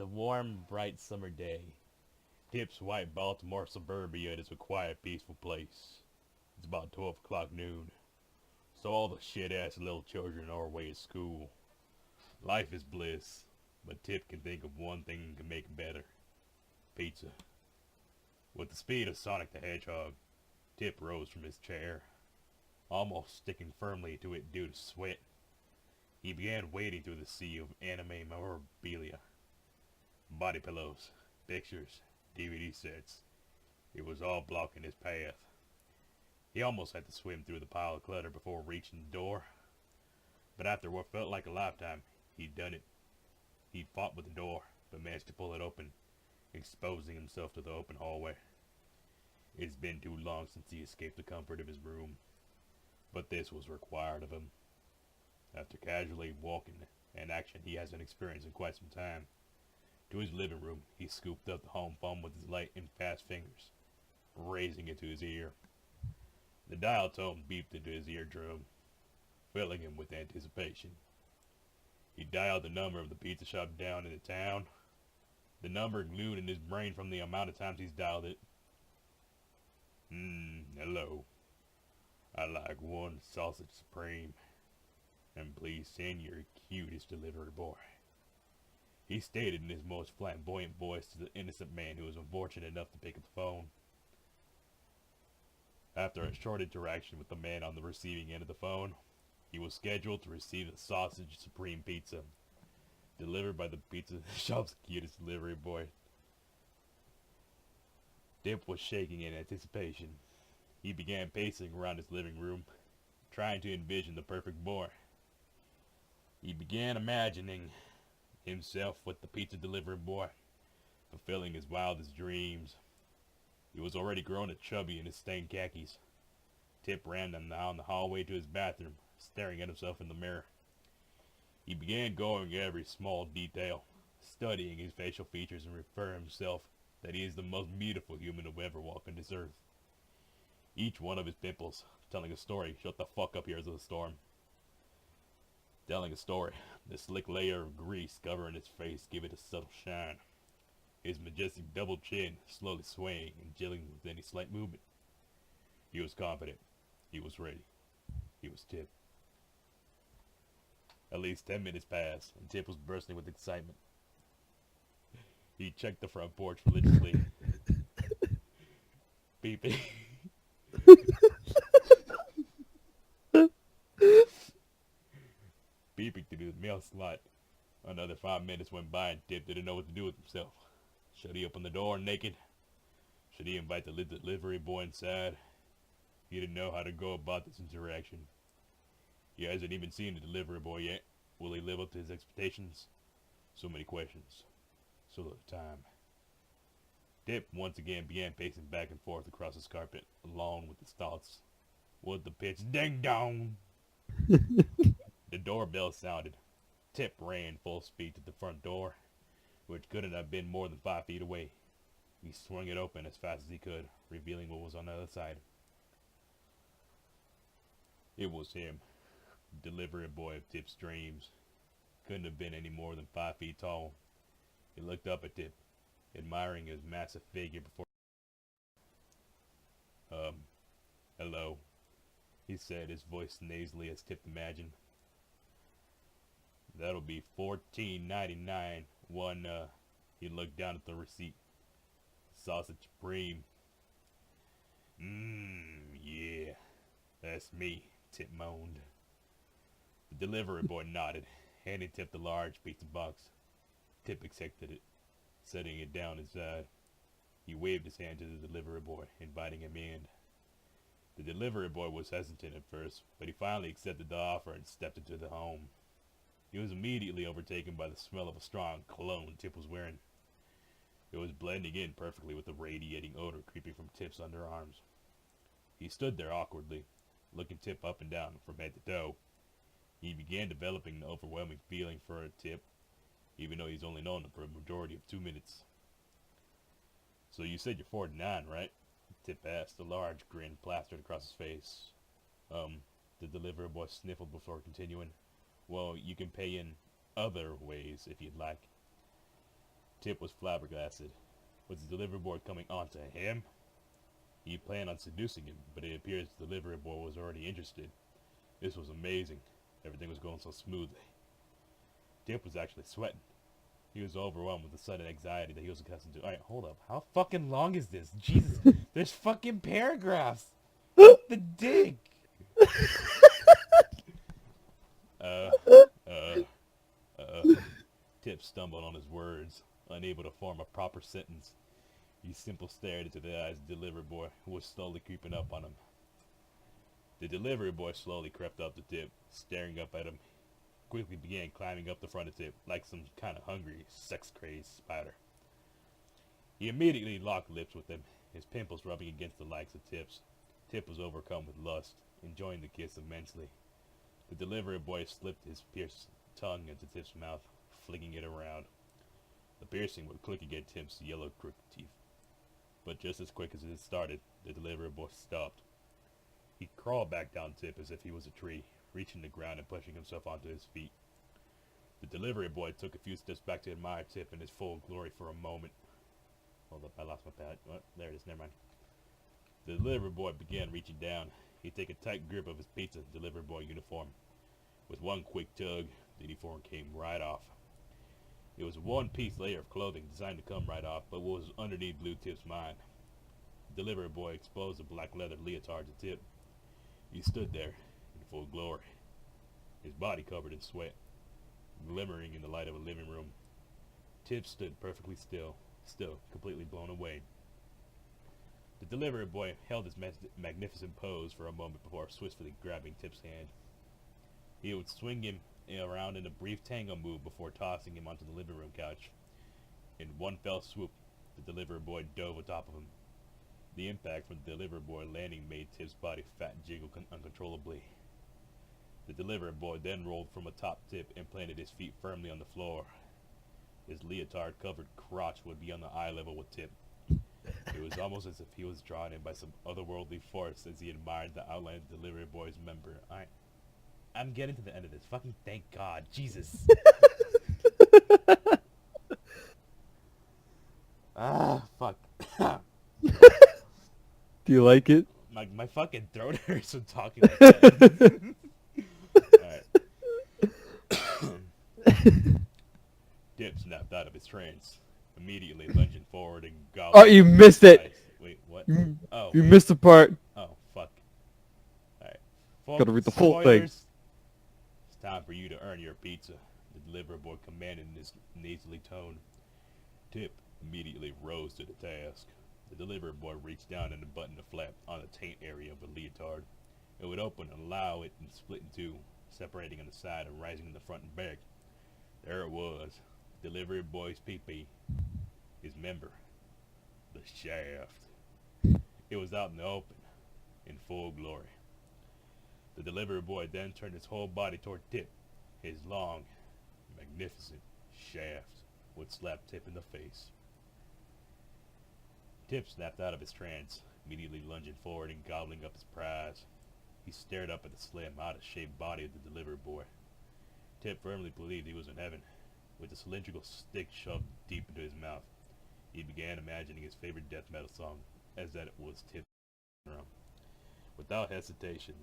a warm, bright summer day. Tip's white Baltimore suburbia is a quiet, peaceful place. It's about 12 o'clock noon, so all the shit-ass little children are away at school. Life is bliss, but Tip can think of one thing that can make it better. Pizza. With the speed of Sonic the Hedgehog, Tip rose from his chair, almost sticking firmly to it due to sweat. He began wading through the sea of anime memorabilia. Body pillows, pictures, DVD sets. It was all blocking his path. He almost had to swim through the pile of clutter before reaching the door. But after what felt like a lifetime, he'd done it. He'd fought with the door, but managed to pull it open, exposing himself to the open hallway. It's been too long since he escaped the comfort of his room, but this was required of him. After casually walking, an action he hasn't experienced in quite some time, to his living room, he scooped up the home phone with his light and fast fingers, raising it to his ear. The dial tone beeped into his eardrum, filling him with anticipation. He dialed the number of the pizza shop down in the town, the number glued in his brain from the amount of times he's dialed it. Hello. I'd like one sausage supreme, and please send your cutest delivery boy. He stated in his most flamboyant voice to the innocent man who was unfortunate enough to pick up the phone. After a short interaction with the man on the receiving end of the phone, he was scheduled to receive the sausage supreme pizza, delivered by the pizza shop's cutest delivery boy. Dip was shaking in anticipation. He began pacing around his living room, trying to envision the perfect boy. He began imagining himself with the pizza delivery boy, fulfilling his wildest dreams. He was already grown and chubby in his stained khakis. Tip ran down the hallway to his bathroom, staring at himself in the mirror. He began going every small detail, studying his facial features and reassuring himself that he is the most beautiful human to ever walk on this earth. Each one of his pimples telling a story. Shut the fuck up, Here's the Storm. Telling a story. The slick layer of grease covering his face gave it a subtle shine. His majestic double chin slowly swaying and jiggling with any slight movement. He was confident. He was ready. He was Tip. At least 10 minutes passed, and Tip was bursting with excitement. He checked the front porch religiously, beeping. Beeping to the mail slot. Another 5 minutes went by and Tip didn't know what to do with himself. Should he open the door naked? Should he invite the delivery boy inside? He didn't know how to go about this interaction. He hasn't even seen the delivery boy yet. Will he live up to his expectations? So many questions. So little time. Tip once again began pacing back and forth across his carpet, alone with his thoughts. Would the pitch ding dong? The doorbell sounded. Tip ran full speed to the front door, which couldn't have been more than 5 feet away. He swung it open as fast as he could, revealing what was on the other side. It was him, delivery boy of Tip's dreams. Couldn't have been any more than 5 feet tall. He looked up at Tip, admiring his massive figure before. Hello, he said, his voice nasally as Tip imagined. That'll be $14.99. He looked down at the receipt. Sausage supreme. Yeah, that's me, Tip moaned. The delivery boy nodded, handing Tip the large pizza box. Tip accepted it, setting it down his side. He waved his hand to the delivery boy, inviting him in. The delivery boy was hesitant at first, but he finally accepted the offer and stepped into the home. He was immediately overtaken by the smell of a strong cologne Tip was wearing. It was blending in perfectly with the radiating odor creeping from Tip's underarms. He stood there awkwardly, looking Tip up and down from head to toe. He began developing an overwhelming feeling for Tip, even though he's only known him for a majority of 2 minutes. So you said you're 49, right? Tip asked, a large grin plastered across his face. The delivery boy sniffled before continuing. Well, you can pay in other ways if you'd like. Tip was flabbergasted. Was the delivery boy coming on to him? He planned on seducing him, but it appears the delivery boy was already interested. This was amazing. Everything was going so smoothly. Tip was actually sweating. He was overwhelmed with the sudden anxiety that he was accustomed to. Alright, hold up. How fucking long is this? Jesus, there's fucking paragraphs. What the dick? Tip stumbled on his words, unable to form a proper sentence. He simply stared into the eyes of the delivery boy, who was slowly creeping up on him. The delivery boy slowly crept up to Tip, staring up at him. Quickly began climbing up the front of Tip, like some kind of hungry, sex-crazed spider. He immediately locked lips with him, his pimples rubbing against the likes of Tip's. Tip was overcome with lust, enjoying the kiss immensely. The delivery boy slipped his pierced tongue into Tip's mouth, flicking it around. The piercing would click against Tip's yellow crooked teeth. But just as quick as it started, the delivery boy stopped. He crawled back down Tip as if he was a tree, reaching the ground and pushing himself onto his feet. The delivery boy took a few steps back to admire Tip in his full glory for a moment. Hold up, I lost my pad. Oh, there it is, never mind. The delivery boy began reaching down. He'd take a tight grip of his pizza delivery boy uniform. With one quick tug, the uniform came right off. It was a one-piece layer of clothing designed to come right off, but what was underneath blew Tip's mind. The delivery boy exposed a black leather leotard to Tip. He stood there in full glory, his body covered in sweat, glimmering in the light of a living room. Tip stood perfectly still, completely blown away. The delivery boy held his magnificent pose for a moment before swiftly grabbing Tip's hand. He would swing him around in a brief tango move before tossing him onto the living room couch. In one fell swoop, the delivery boy dove atop of him. The impact from the delivery boy landing made Tip's body fat and jiggle uncontrollably. The delivery boy then rolled from atop Tip and planted his feet firmly on the floor. His leotard-covered crotch would be on the eye level with Tip. It was almost as if he was drawn in by some otherworldly force as he admired the outline of the delivery boy's member. I'm getting to the end of this. Fucking thank God. Jesus. Fuck. Do you like it? My fucking throat hurts from talking like that. Alright. Tip snapped out of his trance, immediately lunging forward and gobbling. Oh, you missed it! Wait, what? You missed the part. Oh, fuck. Alright. Gotta read the full thing. It's time for you to earn your pizza, the delivery boy commanded in his nasally tone. Tip immediately rose to the task. The delivery boy reached down and unbuttoned the flap on the taint area of the leotard. It would open and allow it to split in two, separating on the side and rising in the front and back. There it was, delivery boy's pee-pee, his member, the shaft. It was out in the open, in full glory. The delivery boy then turned his whole body toward Tip. His long, magnificent shaft would slap Tip in the face. Tip snapped out of his trance, immediately lunging forward and gobbling up his prize. He stared up at the slim, out-of-shape body of the delivery boy. Tip firmly believed he was in heaven. With the cylindrical stick shoved deep into his mouth, he began imagining his favorite death metal song, as that it was Tip's drum. Without hesitation.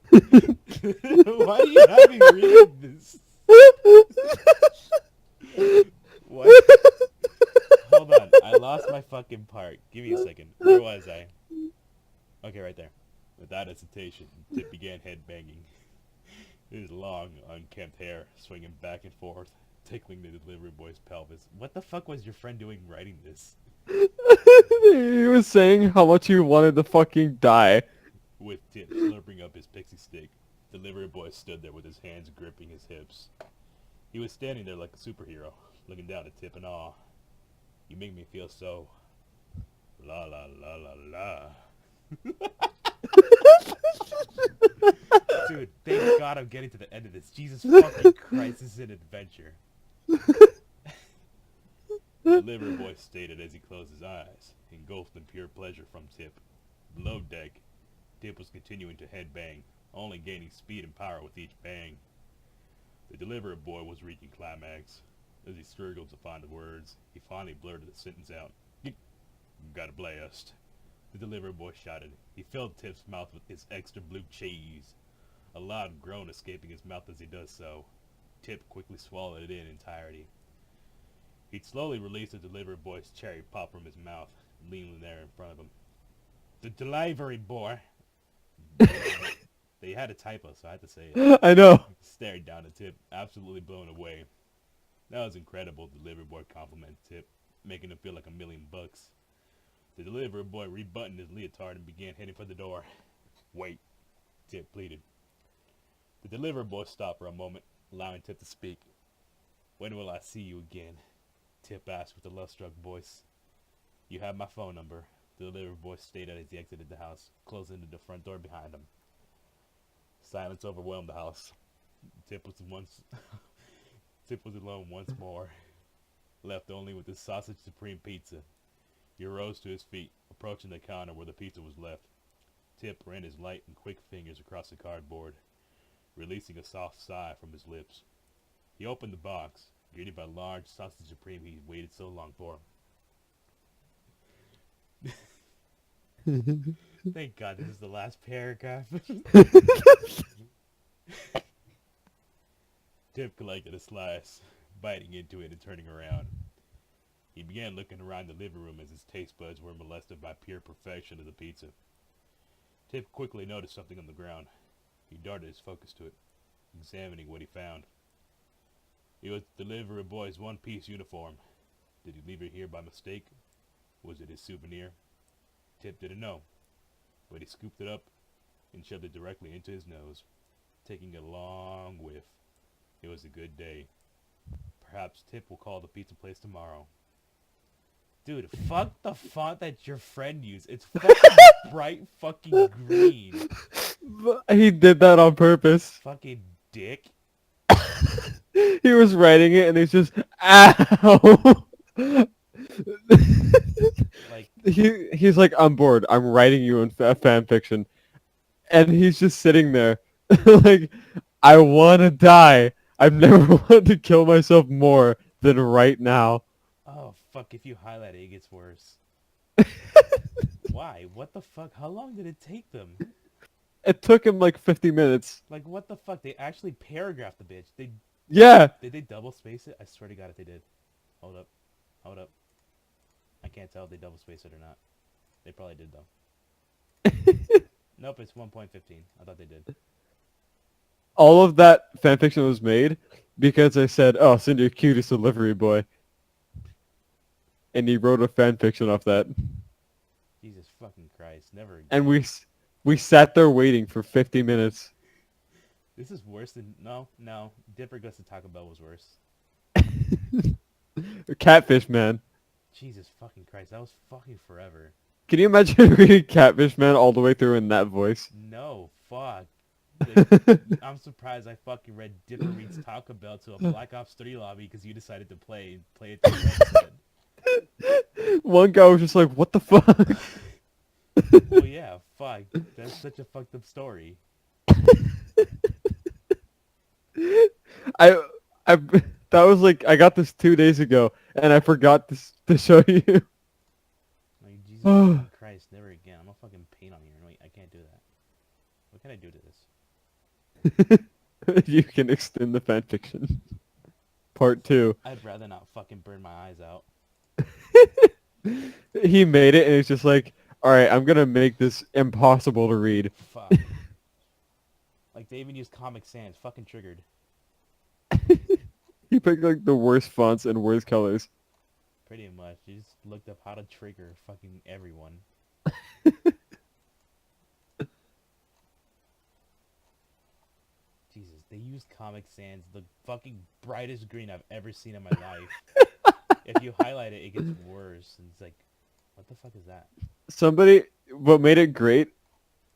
Why are you having me read this? What? Hold on, I lost my fucking part. Give me a second. Where was I? Okay, right there. Without hesitation, Tip began headbanging. His long, unkempt hair swinging back and forth, tickling the delivery boy's pelvis. What the fuck was your friend doing writing this? He was saying how much he wanted to fucking die. With Tip slurping up his pixie stick, delivery boy stood there with his hands gripping his hips. He was standing there like a superhero, looking down at Tip in awe. You make me feel so... la la la la la. Dude, thank God I'm getting to the end of this. Jesus fucking Christ, this is an adventure. The delivery boy stated as he closed his eyes, engulfed in pure pleasure from Tip. Below deck, Tip was continuing to headbang, only gaining speed and power with each bang. The delivery boy was reaching climax. As he struggled to find the words, he finally blurted the sentence out. "You got a blast." The delivery boy shouted. He filled Tip's mouth with his extra blue cheese, a loud groan escaping his mouth as he does so. Tip quickly swallowed it in entirety. He'd slowly released the delivery boy's cherry pop from his mouth, leaning there in front of him. "The delivery boy." They had a typo, so I had to say it. I know. Stared down at Tip, absolutely blown away. That was incredible, the delivery boy complimented Tip, making him feel like $1,000,000. The delivery boy rebuttoned his leotard and began heading for the door. "Wait," Tip pleaded. The delivery boy stopped for a moment, allowing Tip to speak. "When will I see you again?" Tip asked with a love-struck voice. "You have my phone number," the delivery boy stated as he exited the house, closing the front door behind him. Silence overwhelmed the house. Tip was alone once more, left only with his sausage supreme pizza. He rose to his feet, approaching the counter where the pizza was left. Tip ran his light and quick fingers across the cardboard, releasing a soft sigh from his lips. He opened the box, greeted by large sausage supreme he waited so long for. Thank God this is the last paragraph. Tip collected a slice, biting into it and turning around. He began looking around the living room as his taste buds were molested by pure perfection of the pizza. Tip quickly noticed something on the ground. He darted his focus to it, examining what he found. It was the delivery boy's one-piece uniform. Did he leave it here by mistake? Was it his souvenir? Tip didn't know, but he scooped it up and shoved it directly into his nose, taking a long whiff. It was a good day. Perhaps Tip will call the pizza place tomorrow. Dude, fuck the font that your friend used. It's fucking bright fucking green. He did that on purpose. Fucking dick. He was writing it and he's just, ow! Like, He's like, "I'm bored. I'm writing you in fan fiction." And he's just sitting there like, "I want to die. I've never wanted to kill myself more than right now." oh fuck, if you highlight it, it gets worse. Why? What the fuck? How long did it take them? It took him like 50 minutes. Like, what the fuck? They actually paragraphed the bitch. Yeah. Did they double space it? I swear to God if they did. Hold up. Hold up. I can't tell if they double spaced it or not. They probably did, though. Nope, it's 1.15. I thought they did. All of that fan fiction was made because I said, "Oh, send your cutest delivery boy." And he wrote a fan fiction off that. Jesus fucking Christ. Never again. And we sat there waiting for 50 minutes. This is worse than... No. Dipper Goes to Taco Bell was worse. Catfish Man. Jesus fucking Christ. That was fucking forever. Can you imagine reading Catfish Man all the way through in that voice? No, fuck. Like, I'm surprised I fucking read Dipper Reads Taco Bell to a Black Ops 3 lobby because you decided to play it to the end. One guy was just like, "What the fuck?" Well, yeah, fuck. That's such a fucked up story. I that was like, I got this 2 days ago and I forgot to show you. Like, Jesus fucking Christ, never again. I'm gonna fucking paint on here. Wait, I can't do that. What can I do to this? You can extend the fanfiction. Part 2. I'd rather not fucking burn my eyes out. He made it and it's just like, "Alright, I'm gonna make this impossible to read." Fuck. Like, they even use Comic Sans. Fucking triggered. He picked like the worst fonts and worst colors. Pretty much. You just looked up how to trigger fucking everyone. Jesus, they use Comic Sans, the fucking brightest green I've ever seen in my life. If you highlight it, it gets worse. And it's like, what the fuck is that? What made it great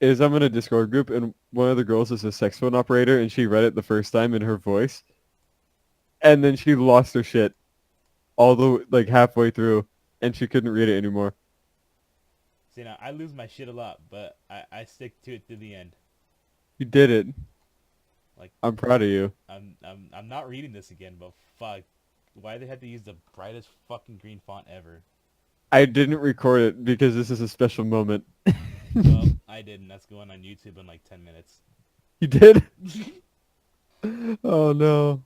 is I'm in a Discord group and one of the girls is a sex phone operator and she read it the first time in her voice. And then she lost her shit all the like halfway through and she couldn't read it anymore. See, now, I lose my shit a lot, but I stick to it to the end. You did it. Like, I'm proud of you. I'm not reading this again, but fuck. Why they had to use the brightest fucking green font ever? I didn't record it because this is a special moment. Well, I didn't. That's going on YouTube in like 10 minutes. You did? Oh no.